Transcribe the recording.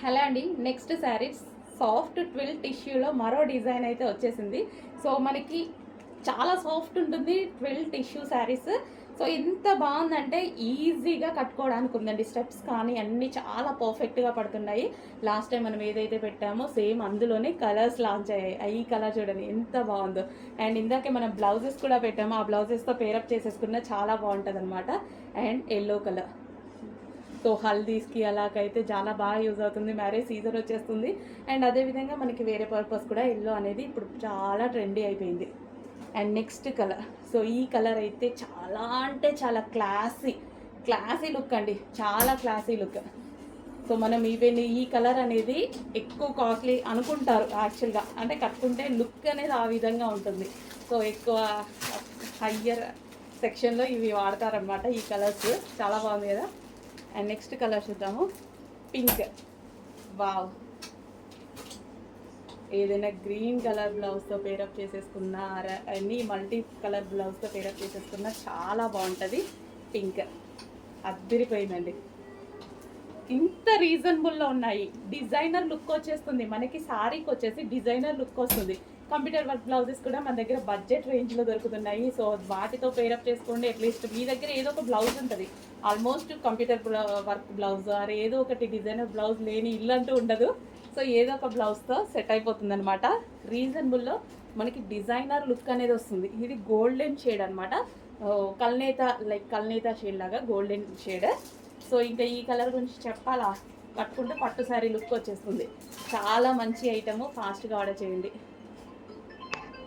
Hello అండి. Next sari soft twill టిష్యూలో మరో డిజైన్ అయితే వచ్చేసింది. సో మనకి చాలా సాఫ్ట్ ఉంటుంది ట్విల్ టిష్యూ శారీస్. సో ఎంత బాగుందంటే ఈజీగా కట్టుకోవడానికి ఉందండి. స్టెప్స్ కానీ అన్నీ చాలా పర్ఫెక్ట్గా పడుతున్నాయి. లాస్ట్ టైం మనం ఏదైతే పెట్టామో సేమ్ అందులోనే కలర్స్ లాంచ్ అయ్యాయి. ఈ కలర్ చూడండి ఎంత బాగుందో. అండ్ ఇందాకే మనం బ్లౌజెస్ కూడా పెట్టాము. ఆ బ్లౌజెస్తో పేరప్ చేసేసుకున్న చాలా బాగుంటుంది అనమాట. అండ్ ఎల్లో కలర్, సో హల్దీస్కి అలాగైతే చాలా బాగా యూజ్ అవుతుంది. మ్యారేజ్ సీజన్ వచ్చేస్తుంది. అండ్ అదేవిధంగా మనకి వేరే పర్పస్ కూడా ఎల్లో అనేది ఇప్పుడు చాలా ట్రెండీ అయిపోయింది. అండ్ నెక్స్ట్ కలర్, సో ఈ కలర్ అయితే చాలా అంటే చాలా క్లాసీ లుక్ అండి. చాలా క్లాసీ లుక్. సో మనం ఈవెన్ ఈ కలర్ అనేది ఎక్కువ కాస్ట్లీ అనుకుంటారు యాక్చువల్గా, అంటే కట్టుకుంటే లుక్ అనేది ఆ విధంగా ఉంటుంది. సో ఎక్కువ హయ్యర్ సెక్షన్లో ఇవి వాడతారనమాట. ఈ కలర్స్ చాలా బాగుంది కదా. అండ్ నెక్స్ట్ కలర్ చూద్దాము, పింక్. వావ్, ఏదైనా గ్రీన్ కలర్ బ్లౌజ్తో పేరప్ చేసేసుకున్నా, అన్ని మల్టీ కలర్ బ్లౌజ్తో పేరప్ చేసేసుకున్నా చాలా బాగుంటుంది. పింక్ అద్దరిపోయిందండి. ఇంత రీజనబుల్లో ఉన్నాయి. డిజైనర్ లుక్ వచ్చేస్తుంది మనకి. శారీకి వచ్చేసి డిజైనర్ లుక్ వస్తుంది. కంప్యూటర్ వర్క్ బ్లౌజెస్ కూడా మన దగ్గర బడ్జెట్ రేంజ్లో దొరుకుతున్నాయి. సో వాటితో పేరప్ చేసుకోండి. అట్లీస్ట్ మీ దగ్గర ఏదో ఒక బ్లౌజ్ ఉంటుంది. Almost computer work blouse or ఏదో ఒకటి డిజైనర్ బ్లౌజ్ లేని ఇల్లు అంటూ ఉండదు. సో ఏదో ఒక బ్లౌజ్తో సెట్ అయిపోతుంది అనమాట. రీజనబుల్లో మనకి డిజైనర్ లుక్ అనేది వస్తుంది. ఇది గోల్డెన్ షేడ్ అనమాట. కల్నేత షేడ్ లాగా గోల్డెన్ షేడ్. సో ఇంకా ఈ కలర్ గురించి చెప్పాలా, కట్టుకుంటే పట్టు శారీ లుక్ వచ్చేస్తుంది. చాలా మంచి ఐటము. ఫాస్ట్గా ఆర్డర్ చేయండి.